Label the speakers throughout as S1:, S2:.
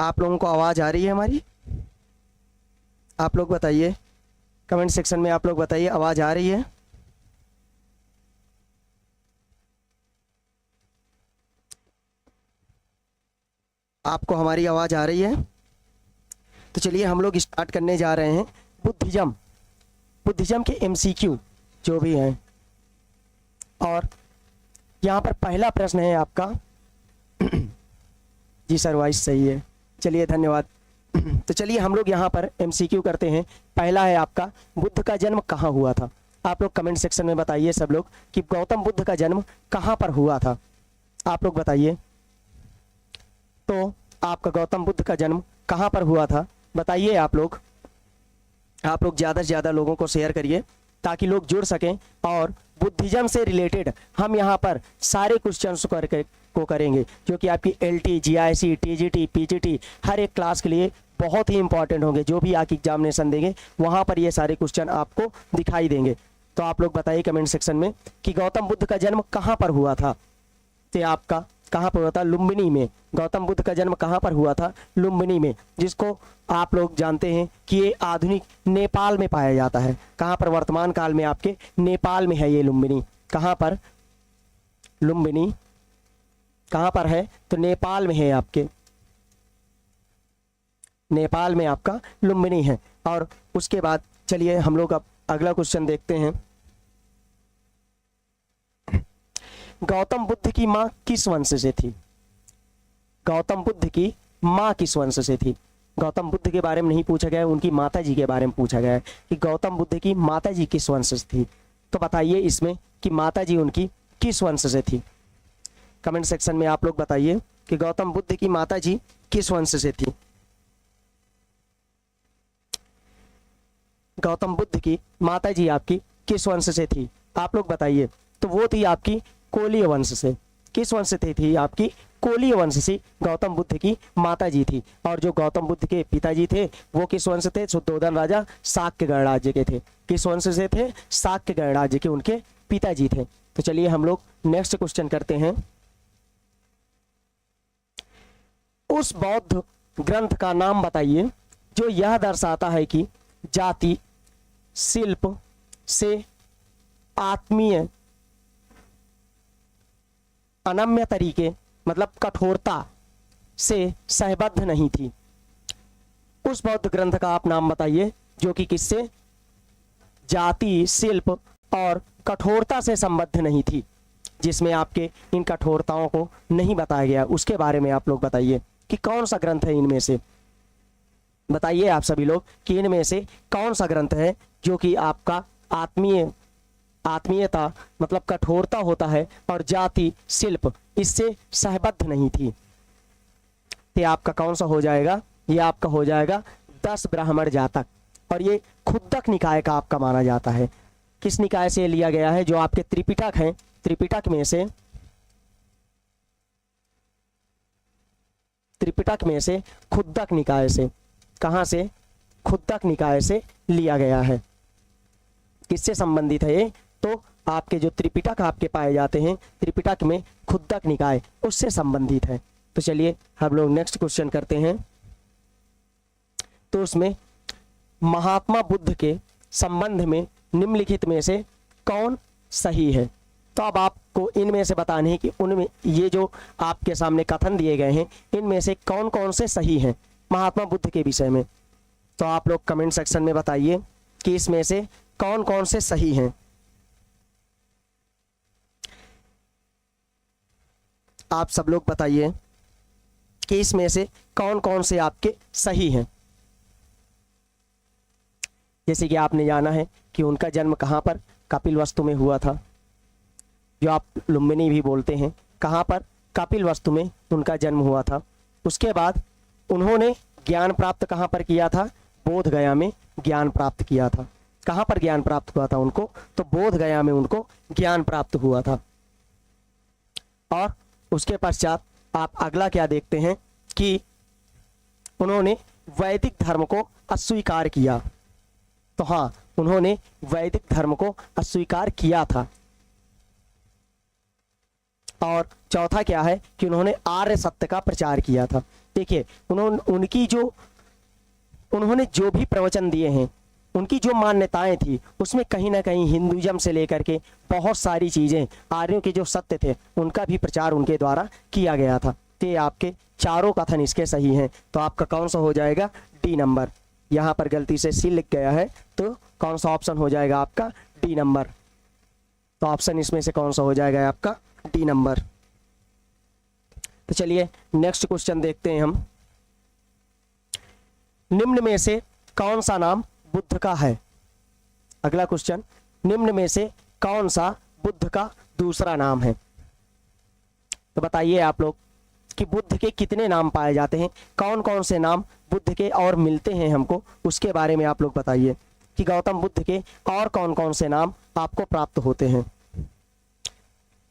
S1: आप लोगों को आवाज़ आ रही है हमारी? आप लोग बताइए, कमेंट सेक्शन में आप लोग बताइए, आवाज़ आ रही है? आपको हमारी आवाज़ आ रही है? तो चलिए हम लोग स्टार्ट करने जा रहे हैं बुद्धिज्म के एमसीक्यू जो भी हैं। और यहाँ पर पहला प्रश्न है आपका जी सर, वॉइस सही है, चलिए धन्यवाद। तो चलिए हम लोग यहाँ पर एमसीक्यू करते हैं। पहला है आपका, बुद्ध का जन्म कहाँ हुआ था? आप लोग कमेंट सेक्शन में बताइए सब लोग कि गौतम बुद्ध का जन्म कहाँ पर हुआ था। आप लोग बताइए, तो आपका गौतम बुद्ध का जन्म कहाँ पर हुआ था बताइए। आप लोग ज़्यादा से ज़्यादा लोगों को शेयर करिए ताकि लोग जुड़ सकें। और बुद्धिज्म से रिलेटेड हम यहाँ पर सारे क्वेश्चंस को करेंगे जो कि आपकी एलटी, जीआईसी, टीजीटी, पीजीटी हर एक क्लास के लिए बहुत ही इंपॉर्टेंट होंगे। जो भी आप एग्जामिनेशन देंगे वहाँ पर ये सारे क्वेश्चन आपको दिखाई देंगे। तो आप लोग बताइए कमेंट सेक्शन में कि गौतम बुद्ध का जन्म कहाँ पर हुआ था। तो आपका कहाँ पर हुआ था? लुम्बिनी में। गौतम बुद्ध का जन्म कहाँ पर हुआ था? लुम्बिनी में, जिसको आप लोग जानते हैं कि ये आधुनिक नेपाल में पाया जाता है। कहाँ पर? वर्तमान काल में आपके नेपाल में है ये लुम्बिनी। कहाँ पर? लुम्बिनी कहाँ पर है? तो नेपाल में है, आपके नेपाल में आपका लुम्बिनी है। और उसके बाद चलिए हम लोग अब अगला क्वेश्चन देखते हैं। गौतम बुद्ध की माँ किस वंश से थी? गौतम बुद्ध की माँ किस वंश से थी? गौतम बुद्ध के बारे में नहीं पूछा गया है, उनकी माता जी के बारे में पूछा गया है कि गौतम बुद्ध की माता जी किस वंश से थी। तो बताइए इसमें कि माता जी उनकी किस वंश से थी। कमेंट सेक्शन में आप लोग बताइए कि गौतम बुद्ध की माता जी किस वंश से थी। गौतम बुद्ध की माता जी आपकी किस वंश से थी? आप लोग बताइए। तो वो थी आपकी कोलीय वंश से। किस वंश से थी? आपकी कोलीय वंश से गौतम बुद्ध की माता जी थी। और जो गौतम बुद्ध के पिताजी थे वो किस वंश थे? शुद्धोधन राजा शाक्य गणराज्य के थे। किस वंश से थे? शाक्य गणराज्य के उनके पिताजी थे। तो चलिए हम लोग नेक्स्ट क्वेश्चन करते हैं। उस बौद्ध ग्रंथ का नाम बताइए जो यह दर्शाता है कि जाति शिल्प से आत्मीय अनम्य तरीके मतलब कठोरता से सहबद्ध नहीं थी। उस बौद्ध ग्रंथ का आप नाम बताइए जो कि किससे? जाति, शिल्प और कठोरता से संबद्ध नहीं थी, जिसमें आपके इन कठोरताओं को नहीं बताया गया। उसके बारे में आप लोग बताइए कि कौन सा ग्रंथ है इनमें से। बताइए आप सभी लोग कि इनमें से कौन सा ग्रंथ है जो कि आपका आत्मीयता मतलब कठोरता होता है और जाति शिल्प इससे सहबद्ध नहीं थी। तो आपका कौन सा हो जाएगा? ये आपका हो जाएगा 10 ब्राह्मण जातक। और ये खुद्दक निकाय का आपका माना जाता है। किस निकाय से लिया गया है? जो आपके त्रिपिटक हैं, त्रिपिटक में से खुद्दक निकाय से। कहाँ से? खुद्दक निकाय से लिया गया है। किससे संबंधित है ये? तो आपके जो त्रिपिटक आपके पाए जाते हैं, त्रिपिटक में खुद्दक निकाय उससे संबंधित है। तो चलिए हम लोग नेक्स्ट क्वेश्चन करते हैं। तो उसमें महात्मा बुद्ध के संबंध में निम्नलिखित में से कौन सही है? तो अब आपको इनमें से बताने हैं कि उनमें ये जो आपके सामने कथन दिए गए हैं इनमें से कौन कौन से सही हैं महात्मा बुद्ध के विषय में। तो आप लोग कमेंट सेक्शन में बताइए कि इसमें से कौन कौन से सही हैं। आप सब लोग बताइए कि इसमें से कौन कौन से आपके सही हैं। जैसे कि आपने जाना है कि उनका जन्म कहाँ पर? कपिलवस्तु में हुआ था, जो आप लुम्बिनी भी बोलते हैं। कहाँ पर? कपिलवस्तु में उनका जन्म हुआ था। उसके बाद उन्होंने ज्ञान प्राप्त कहाँ पर किया था? बोध गया में ज्ञान प्राप्त किया था। कहाँ पर ज्ञान प्राप्त हुआ था उनको? तो बोध गया में उनको ज्ञान प्राप्त हुआ था। और उसके पश्चात आप अगला क्या देखते हैं कि उन्होंने वैदिक धर्म को अस्वीकार किया। तो हाँ, उन्होंने वैदिक धर्म को अस्वीकार किया था। और चौथा क्या है कि उन्होंने आर्य सत्य का प्रचार किया था। देखिए उन्होंने जो भी प्रवचन दिए हैं, उनकी जो मान्यताएं थी, उसमें कहीं ना कहीं हिंदुइज्म से लेकर के बहुत सारी चीज़ें, आर्यों के जो सत्य थे उनका भी प्रचार उनके द्वारा किया गया था। तो ये आपके चारों कथन इसके सही हैं। तो आपका कौन सा हो जाएगा? D number. यहाँ पर गलती से सी लिख गया है, तो कौन सा ऑप्शन हो जाएगा आपका? D number. तो ऑप्शन इसमें से कौन सा हो जाएगा आपका? D number. तो चलिए नेक्स्ट क्वेश्चन देखते हैं हम। निम्न में से कौन सा नाम बुद्ध का है? अगला क्वेश्चन, निम्न में से कौन सा बुद्ध का दूसरा नाम है? तो बताइए आप लोग कि बुद्ध के कितने नाम पाए जाते हैं, कौन कौन से नाम बुद्ध के और मिलते हैं हमको, उसके बारे में आप लोग बताइए कि गौतम बुद्ध के और कौन कौन से नाम आपको प्राप्त होते हैं।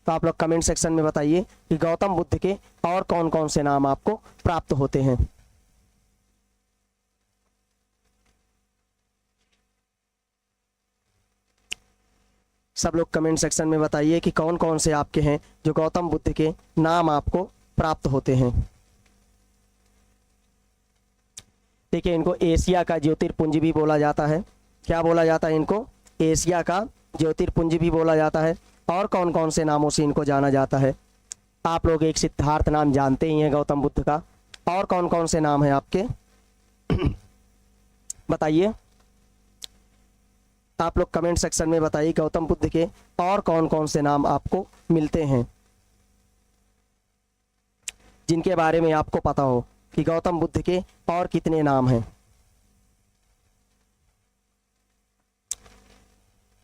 S1: तो आप लोग कमेंट सेक्शन में बताइए कि गौतम बुद्ध के और कौन कौन से नाम आपको प्राप्त होते हैं। सब लोग कमेंट सेक्शन में बताइए कि कौन कौन से आपके हैं जो गौतम बुद्ध के नाम आपको प्राप्त होते हैं। देखिए, इनको एशिया का ज्योतिर्पुंज भी बोला जाता है। क्या बोला जाता है इनको? एशिया का ज्योतिर्पुंज भी बोला जाता है। और कौन कौन से नामों से इनको जाना जाता है? आप लोग एक सिद्धार्थ नाम जानते ही हैं गौतम बुद्ध का। और कौन कौन से नाम हैं आपके? बताइए, आप लोग कमेंट सेक्शन में बताइए गौतम बुद्ध के और कौन कौन से नाम आपको मिलते हैं, जिनके बारे में आपको पता हो कि गौतम बुद्ध के और कितने नाम हैं।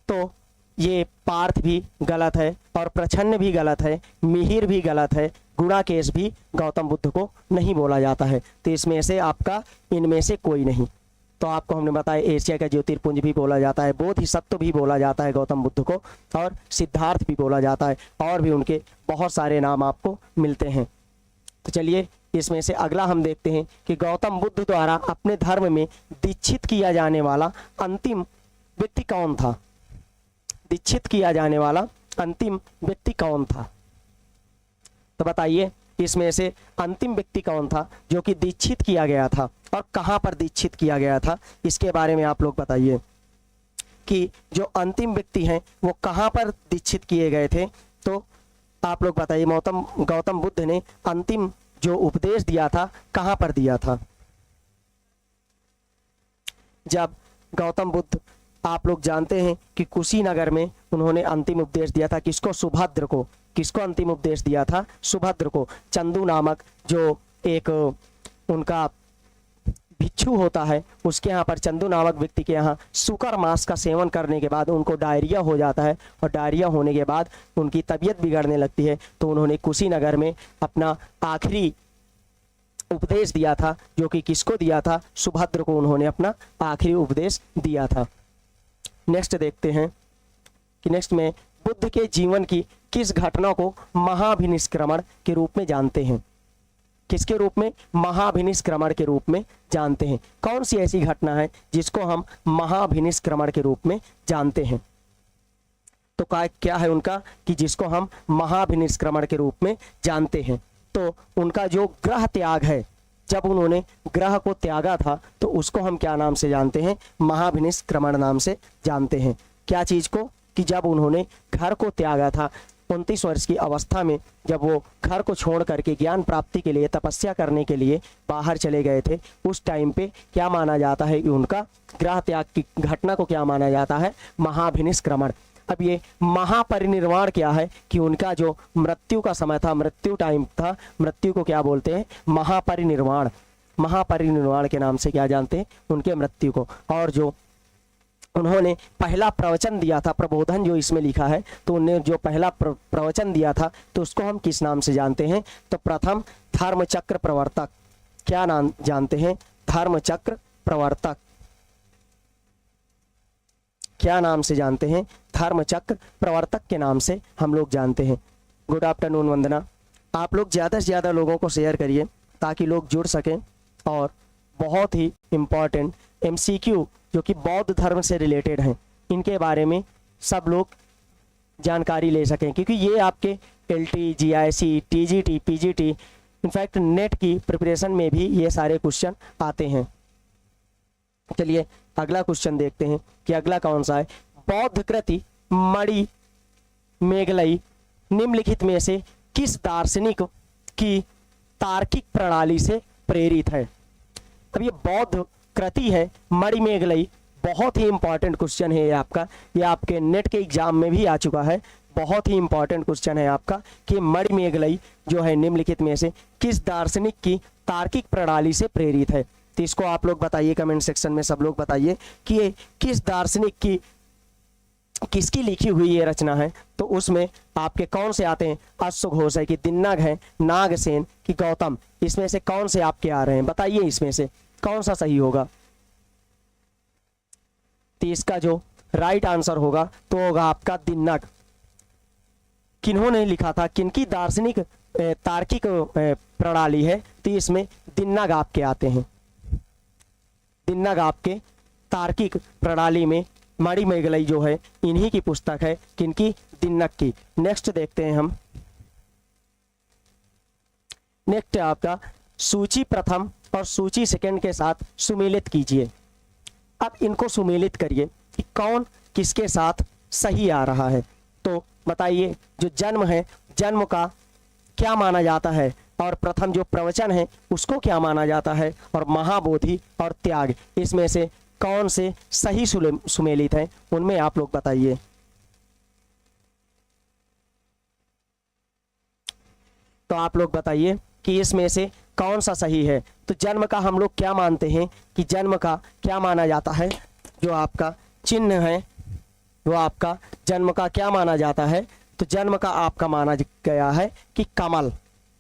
S1: तो ये पार्थ भी गलत है और प्रछन्न भी गलत है, मिहिर भी गलत है, गुणाकेश भी गौतम बुद्ध को नहीं बोला जाता है। तो इसमें से आपका इनमें से कोई नहीं। तो आपको हमने बताया एशिया का ज्योतिर्पुंज भी बोला जाता है, बोधिसत्व भी बोला जाता है गौतम बुद्ध को, और सिद्धार्थ भी बोला जाता है, और भी उनके बहुत सारे नाम आपको मिलते हैं। तो चलिए इसमें से अगला हम देखते हैं कि गौतम बुद्ध द्वारा अपने धर्म में दीक्षित किया जाने वाला अंतिम व्यक्ति कौन था? दीक्षित किया जाने वाला अंतिम व्यक्ति कौन था? तो बताइए इसमें से अंतिम व्यक्ति कौन था जो कि दीक्षित किया गया था, और कहां पर दीक्षित किया गया था, इसके बारे में आप लोग बताइए कि जो अंतिम व्यक्ति हैं वो कहां पर दीक्षित किए गए थे। तो आप लोग बताइए गौतम बुद्ध ने अंतिम जो उपदेश दिया था कहां पर दिया था? जब गौतम बुद्ध, आप लोग जानते हैं कि कुशीनगर में उन्होंने अंतिम उपदेश दिया था। किसको? सुभद्र को। किसको अंतिम उपदेश दिया था? सुभद्र को। चंदू नामक जो एक उनका भिक्षु होता है, उसके यहाँ पर, चंदू नामक व्यक्ति के यहाँ शुकर मांस का सेवन करने के बाद उनको डायरिया हो जाता है, और डायरिया होने के बाद उनकी तबीयत बिगड़ने लगती है। तो उन्होंने कुशीनगर में अपना आखिरी उपदेश दिया था, जो कि किसको दिया था? सुभद्र को उन्होंने अपना आखिरी उपदेश दिया था। नेक्स्ट देखते हैं कि नेक्स्ट में बुद्ध के जीवन की किस घटना को महाभिनिष्क्रमण के रूप में जानते हैं? किसके रूप में? महाभिनिष्क्रमण के रूप में जानते हैं। कौन सी ऐसी घटना है जिसको हम महाभिनिष्क्रमण के रूप में जानते हैं? तो क्या है उनका कि जिसको हम महाभिनिष्क्रमण के रूप में जानते हैं? तो उनका जो ग्रह त्याग है, जब उन्होंने ग्रह को त्यागा था, तो उसको हम क्या नाम से जानते हैं? महाभिनिष्क्रमण नाम से जानते हैं। क्या चीज को? कि जब उन्होंने घर को त्यागा था 29 वर्ष की अवस्था में, जब वो घर को छोड़ करके ज्ञान प्राप्ति के लिए, तपस्या करने के लिए बाहर चले गए थे, उस टाइम पे क्या माना जाता है कि उनका ग्रह त्याग की घटना को क्या माना जाता है? महाभिनिष्क्रमण। अब ये महापरिनिर्वाण क्या है कि उनका जो मृत्यु का समय था, मृत्यु टाइम था, मृत्यु को क्या बोलते हैं? महापरिनिर्वाण। महापरिनिर्वाण के नाम से क्या जानते हैं? उनके मृत्यु को। और जो उन्होंने पहला प्रवचन दिया था, प्रबोधन जो इसमें लिखा है, तो उन्होंने जो पहला प्रवचन दिया था, तो उसको हम किस नाम से जानते हैं? तो प्रथम धर्मचक्र प्रवर्तक। क्या नाम जानते हैं? धर्मचक्र प्रवर्तक। क्या नाम से जानते हैं? धर्मचक्र प्रवर्तक के नाम से हम लोग जानते हैं। गुड आफ्टरनून वंदना। आप लोग ज़्यादा से ज़्यादा लोगों को शेयर करिए ताकि लोग जुड़ सकें, और बहुत ही इम्पॉर्टेंट MCQ जो कि बौद्ध धर्म से रिलेटेड हैं, इनके बारे में सब लोग जानकारी ले सकें, क्योंकि ये आपके LT, GIC, TGT, PGT in fact net की प्रिपरेशन में भी ये सारे क्वेश्चन आते हैं। चलिए अगला क्वेश्चन देखते हैं कि अगला कौन सा है। बौद्ध कृति मणि मेघलई निम्नलिखित में से किस दार्शनिक की तार्किक प्रणाली से प्रेरित है। अब ये बौद्ध कृति है मणि मेघलई, बहुत ही इंपॉर्टेंट क्वेश्चन है ये आपका, ये आपके नेट के एग्जाम में भी आ चुका है। बहुत ही इंपॉर्टेंट क्वेश्चन है आपका कि मणि मेघलई जो है निम्नलिखित में से किस दार्शनिक की तार्किक प्रणाली से प्रेरित है। तो इसको आप लोग बताइए कमेंट सेक्शन में, सब लोग बताइए कि ये किस दार्शनिक की, किसकी लिखी हुई ये रचना है। तो उसमें आपके कौन से आते हैं, अश्वघोष है कि दिन्नग है, नागसेन कि गौतम, इसमें से कौन से आपके आ रहे हैं, बताइए इसमें से कौन सा सही होगा। तो इसका जो राइट आंसर होगा तो होगा आपका दिन्नग। किन्होंने लिखा था, किनकी दार्शनिक तार्किक प्रणाली है, तो इसमें दिन्नग आपके आते हैं। दिन्नग आपके तार्किक प्रणाली में मणि मेघलई जो है इन्हीं की पुस्तक है, किनकी, दिन्नग की। नेक्स्ट देखते हैं हम, नेक्स्ट आपका सूची प्रथम और सूची सेकंड के साथ सुमेलित कीजिए। अब इनको सुमेलित करिए कि कौन किसके साथ सही आ रहा है। तो बताइए जो जन्म है, जन्म का क्या माना जाता है, और प्रथम जो प्रवचन है उसको क्या माना जाता है, और महाबोधि और त्याग, इसमें से कौन से सही सुमेलित हैं, उनमें आप लोग बताइए। तो आप लोग बताइए कि इसमें से कौन सा सही है। तो जन्म का हम लोग क्या मानते हैं कि जन्म का क्या माना जाता है, जो आपका चिन्ह है वो आपका जन्म का क्या माना जाता है। तो जन्म का आपका माना गया है कि कमल,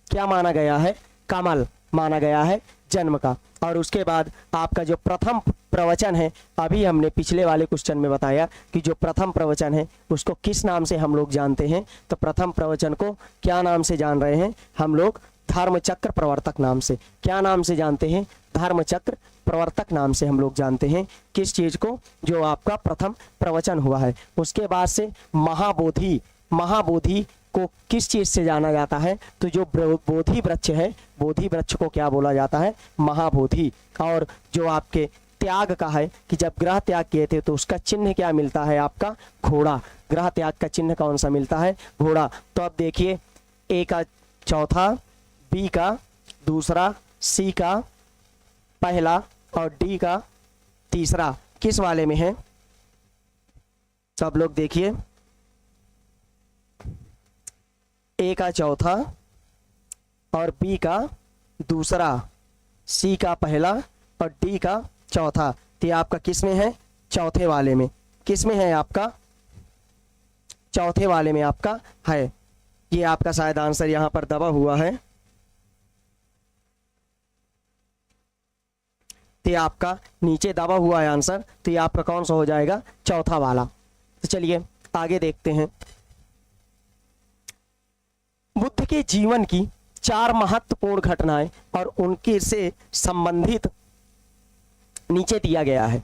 S1: क्या माना गया है, कमल माना गया है जन्म का। और उसके बाद आपका जो प्रथम प्रवचन है, अभी हमने पिछले वाले क्वेश्चन में बताया कि जो प्रथम प्रवचन है उसको किस नाम से हम लोग जानते हैं। तो प्रथम प्रवचन को क्या नाम से जान रहे हैं हम लोग, धर्मचक्र प्रवर्तक नाम से। क्या नाम से जानते हैं, धर्मचक्र प्रवर्तक नाम से हम लोग जानते हैं किस चीज को, जो आपका प्रथम प्रवचन हुआ है। उसके बाद से महाबोधि, महाबोधि को किस चीज से जाना जाता है, तो जो बोधि वृक्ष है, बोधि वृक्ष को क्या बोला जाता है, महाबोधि। और जो आपके त्याग का है कि जब ग्रह त्याग किए थे तो उसका चिन्ह क्या मिलता है आपका, घोड़ा। ग्रह त्याग का चिन्ह कौन सा मिलता है, घोड़ा। तो अब देखिए ए का चौथा, बी का दूसरा, सी का पहला और डी का तीसरा किस वाले में है। सब लोग देखिए, ए का चौथा और बी का दूसरा, सी का पहला और डी का चौथा। तो ये आपका किस में है, चौथे वाले में। किस में है आपका, चौथे वाले में आपका है। ये आपका शायद आंसर यहां पर दबा हुआ है। तो ये आपका नीचे दबा हुआ है आंसर, तो ये आपका कौन सा हो जाएगा, चौथा वाला। तो चलिए आगे देखते हैं। बुद्ध के जीवन की 4 महत्वपूर्ण घटनाएं और उनके से संबंधित नीचे दिया गया है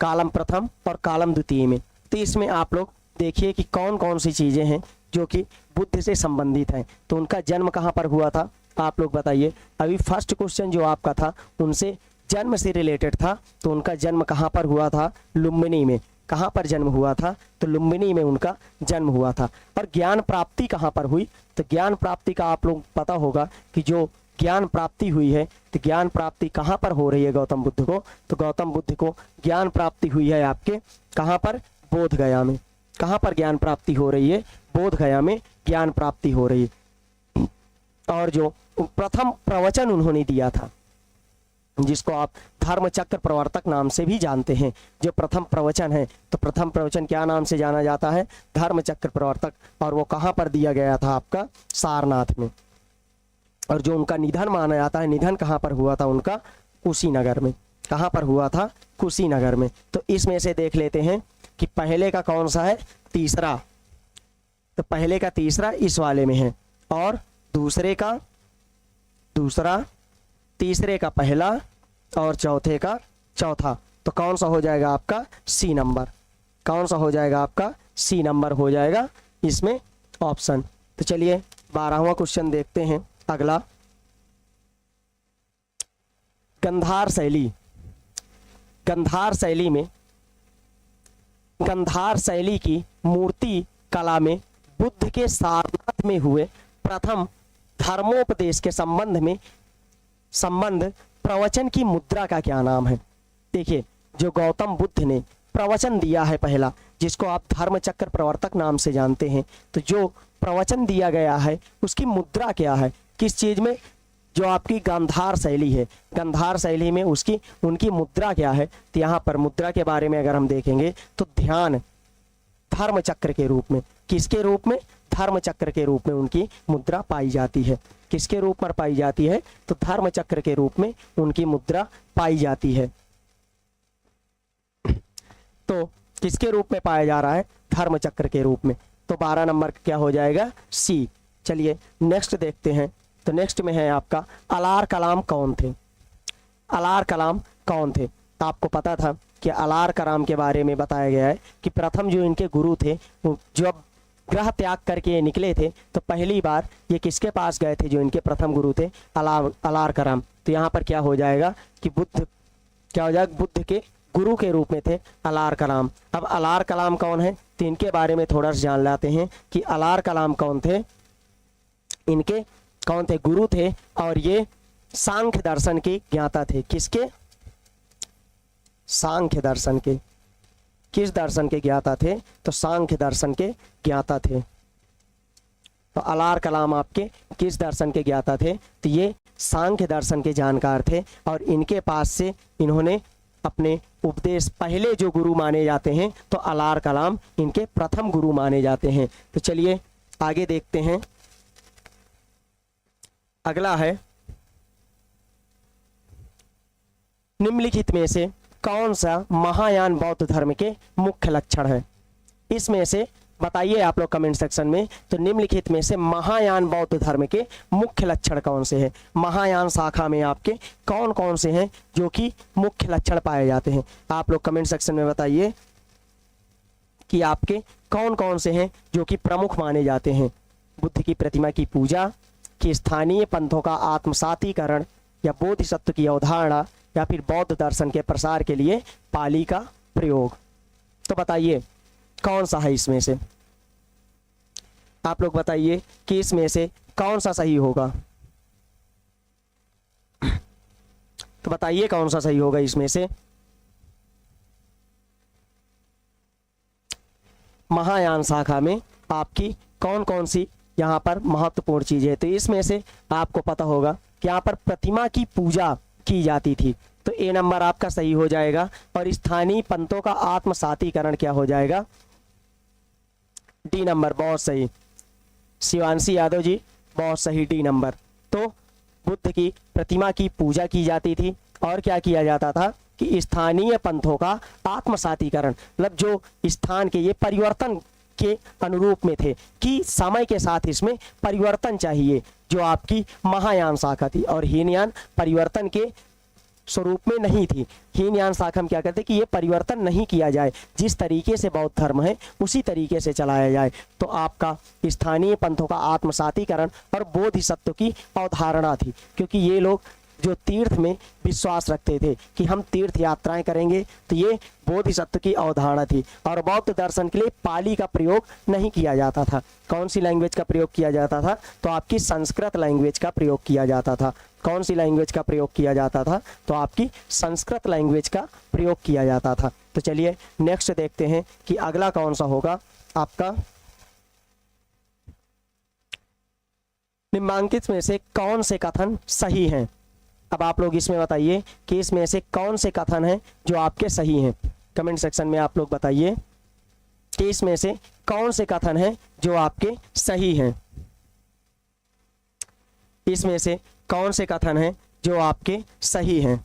S1: कॉलम प्रथम और कॉलम द्वितीय में। तो इसमें आप लोग देखिए कि कौन कौन सी चीजें हैं जो कि बुद्ध से संबंधित हैं। तो उनका जन्म कहाँ पर हुआ था, आप लोग बताइए। अभी फर्स्ट क्वेश्चन जो आपका था उनसे जन्म से रिलेटेड था, तो उनका जन्म कहाँ पर हुआ था, लुम्बिनी में। कहाँ पर जन्म हुआ था, तो लुम्बिनी में उनका जन्म हुआ था। और ज्ञान प्राप्ति कहाँ पर हुई, तो ज्ञान प्राप्ति का आप लोग पता होगा कि जो ज्ञान प्राप्ति हुई है, तो ज्ञान प्राप्ति कहाँ पर हो रही है गौतम बुद्ध को, तो गौतम बुद्ध को ज्ञान प्राप्ति हुई है आपके कहाँ पर, बोध गया में। कहाँ पर ज्ञान प्राप्ति हो रही है, बोध गया में ज्ञान प्राप्ति हो रही है। और जो प्रथम प्रवचन उन्होंने दिया था, जिसको आप धर्मचक्र प्रवर्तक नाम से भी जानते हैं, जो प्रथम प्रवचन है, तो प्रथम प्रवचन क्या नाम से जाना जाता है, धर्मचक्र प्रवर्तक। और वो कहाँ पर दिया गया था आपका, सारनाथ में। और जो उनका निधन माना जाता है, निधन कहाँ पर हुआ था उनका, कुशीनगर में। कहाँ पर हुआ था, कुशीनगर में। तो इसमें से देख लेते हैं कि पहले का कौन सा है, तीसरा। तो पहले का तीसरा इस वाले में है, और दूसरे का दूसरा, तीसरे का पहला और चौथे का चौथा। तो कौन सा हो जाएगा आपका, सी नंबर। कौन सा हो जाएगा आपका, सी नंबर हो जाएगा इसमें ऑप्शन। तो चलिए 12वां क्वेश्चन देखते हैं अगला गंधार शैली। गंधार शैली में, गंधार शैली की मूर्ति कला में बुद्ध के सारनाथ में हुए प्रथम धर्मोपदेश के संबंध प्रवचन की मुद्रा का क्या नाम है? देखिए, जो गौतम बुद्ध ने प्रवचन दिया है पहला, जिसको आप धर्मचक्र प्रवर्तक नाम से जानते हैं, तो जो प्रवचन दिया गया है उसकी मुद्रा क्या है? किस चीज में? जो आपकी गांधार शैली है, गांधार शैली में उसकी उनकी मुद्रा क्या है? तो यहाँ पर मुद्रा के बारे में अगर हम देखेंगे तो ध्यान धर्मचक्र के रूप में, किसके रूप में? धर्मचक्र के रूप में उनकी मुद्रा पाई जाती है। किसके रूप में पाई जाती है? तो धर्मचक्र के रूप में उनकी मुद्रा पाई जाती है। तो किसके रूप में पाया जा रहा है? धर्मचक्र के रूप में। तो 12 नंबर क्या हो जाएगा? सी। चलिए नेक्स्ट देखते हैं। तो नेक्स्ट में है आपका अलार कलाम कौन थे? अलार कलाम कौन थे? तो आपको पता था कि अलार कलाम के बारे में बताया गया है कि प्रथम जो इनके गुरु थे, जब ग्रह त्याग करके ये निकले थे तो पहली बार ये किसके पास गए थे? जो इनके प्रथम गुरु थे अलार कलाम। तो यहाँ पर क्या हो जाएगा कि बुद्ध, क्या हो जाएगा? बुद्ध के गुरु के रूप में थे अलार कलाम। अब अलार कलाम कौन है? तो इनके बारे में थोड़ा सा जान लेते हैं कि अलार कलाम कौन थे। इनके कौन थे? गुरु थे, और ये सांख्य दर्शन के ज्ञाता थे। किसके? सांख्य दर्शन के। किस दर्शन के ज्ञाता थे? तो सांख्य दर्शन के ज्ञाता थे। तो अलार कलाम आपके किस दर्शन के ज्ञाता थे? तो ये सांख्य दर्शन के जानकार थे, और इनके पास से इन्होंने अपने उपदेश, पहले जो गुरु माने जाते हैं तो अलार कलाम इनके प्रथम गुरु माने जाते हैं। तो चलिए आगे देखते हैं। अगला है निम्नलिखित में से कौन सा महायान बौद्ध धर्म के मुख्य लक्षण है? इसमें से बताइए आप लोग कमेंट सेक्शन में। तो निम्नलिखित में से महायान बौद्ध धर्म के मुख्य लक्षण कौन से हैं? महायान शाखा में आपके कौन कौन से हैं जो कि मुख्य लक्षण पाए जाते हैं? आप लोग कमेंट सेक्शन में बताइए कि आपके कौन कौन से हैं जो कि प्रमुख माने जाते हैं। बुद्ध की प्रतिमा की पूजा, कि स्थानीय पंथों का आत्मसातीकरण, या बोधिसत्व की अवधारणा, या फिर बौद्ध दर्शन के प्रसार के लिए पाली का प्रयोग। तो बताइए कौन सा है इसमें से? आप लोग बताइए कि इसमें से कौन सा सही होगा? तो बताइए कौन सा सही होगा इसमें से? महायान शाखा में आपकी कौन कौन सी यहाँ पर महत्वपूर्ण चीज है? तो इसमें से आपको पता होगा कि यहाँ पर प्रतिमा की पूजा की जाती थी, तो ए नंबर आपका सही हो जाएगा। और स्थानीय पंथों का आत्मसातीकरण क्या हो जाएगा? डी नंबर, बहुत सही। शिवांशी यादव जी, बहुत सही, डी नंबर। तो बुद्ध की प्रतिमा की पूजा की जाती थी, और क्या किया जाता था कि स्थानीय पंथों का आत्मसातीकरण, मतलब जो स्थान के ये परिवर्तन के अनुरूप में थे कि समय के साथ इसमें परिवर्तन चाहिए, जो आपकी महायान शाखा थी। और हीनयान परिवर्तन के स्वरूप में नहीं थी। हीनयान शाखा में क्या कहते हैं कि ये परिवर्तन नहीं किया जाए, जिस तरीके से बौद्ध धर्म है उसी तरीके से चलाया जाए। तो आपका स्थानीय पंथों का आत्मसातीकरण और बोधिसत्व की अवधारणा थी, क्योंकि ये लोग जो तीर्थ में विश्वास रखते थे कि हम तीर्थ यात्राएं करेंगे, तो ये बोधिसत्व की अवधारणा थी। और बौद्ध दर्शन के लिए पाली का प्रयोग नहीं किया जाता था। कौन सी लैंग्वेज का प्रयोग किया जाता था? तो आपकी संस्कृत लैंग्वेज का प्रयोग किया जाता था। कौन सी लैंग्वेज का प्रयोग किया जाता था? तो आपकी संस्कृत लैंग्वेज का प्रयोग किया जाता था। तो चलिए नेक्स्ट देखते हैं कि अगला कौन सा होगा आपका। निम्नांकित में से कौन से कथन सही हैं? अब आप लोग इसमें बताइए कि इसमें से कौन से कथन हैं जो आपके सही हैं। कमेंट सेक्शन में आप लोग बताइए कि इसमें से कौन से कथन हैं जो आपके सही हैं। इसमें से कौन से कथन हैं जो आपके सही हैं?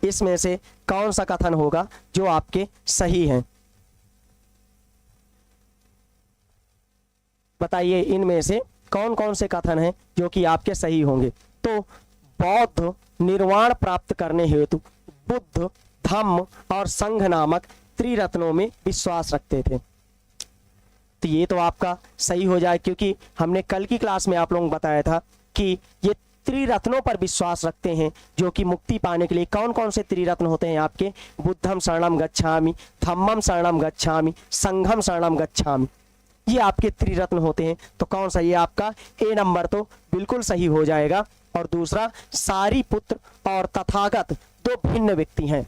S1: इसमें से कौन सा कथन होगा जो आपके सही हैं? बताइए इनमें से कौन कौन से कथन हैं जो कि आपके सही होंगे। तो बौद्ध निर्वाण प्राप्त करने हेतु बुद्ध, धम्म और संघ नामक त्रिरत्नों में विश्वास रखते थे। तो ये तो आपका सही हो जाए, क्योंकि हमने कल की क्लास में आप लोगों को बताया था कि ये त्रिरत्नों पर विश्वास रखते हैं, जो कि मुक्ति पाने के लिए कौन कौन से त्रिरत्न होते हैं आपके, बुद्धम शरणम गच्छामि, धम्मम शरणम गच्छामि, संघम शरणम गच्छामि, ये आपके त्रिरत्न होते हैं। तो कौन सा, ये आपका ए नंबर तो बिल्कुल सही हो जाएगा। और दूसरा, सारीपुत्र और तथागत दो भिन्न व्यक्ति हैं।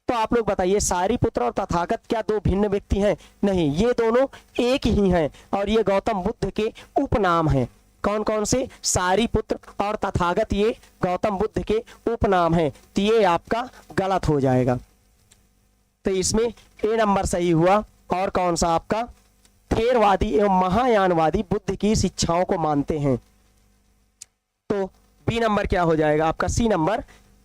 S1: तो आप लोग बताइए, सारीपुत्र और तथागत क्या दो भिन्न व्यक्ति हैं? नहीं, ये दोनों एक ही हैं और ये गौतम बुद्ध के उपनाम हैं। कौन कौन से? सारीपुत्र और तथागत, ये गौतम बुद्ध के उपनाम हैं। तो ये आपका गलत हो जाएगा। तो इसमें ए नंबर सही हुआ। और कौन सा आपका? थेरवादी एवं महायानवादी बुद्ध की शिक्षाओं को मानते हैं। तो बी नंबर क्या हो जाएगा आपका? सी नंबर।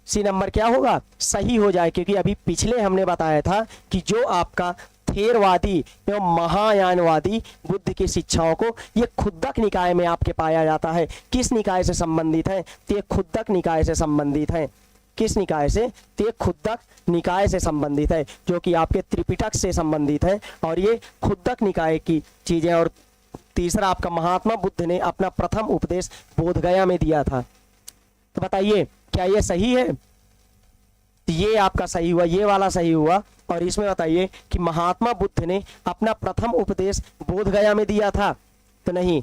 S1: सी नंबर क्या होगा? सही हो जाए, क्योंकि अभी पिछले हमने बताया था कि जो आपका थेरवादी एवं महायानवादी बुद्ध की शिक्षाओं को, ये खुद्दक निकाय में आपके पाया जाता है। किस निकाय से संबंधित है? तो ये खुद्दक निकाय से संबंधित है। किस निकाय से? तो ये खुद्दक निकाय से संबंधित है, जो कि आपके त्रिपिटक से संबंधित है और ये खुद्दक निकाय की चीजें। और तीसरा आपका, महात्मा बुद्ध ने अपना प्रथम उपदेश बोधगया में दिया था। तो बताइए, क्या ये सही है? ये आपका सही हुआ, ये वाला सही हुआ। और इसमें बताइए कि महात्मा बुद्ध ने अपना प्रथम उपदेश बोधगया में दिया था। तो नहीं,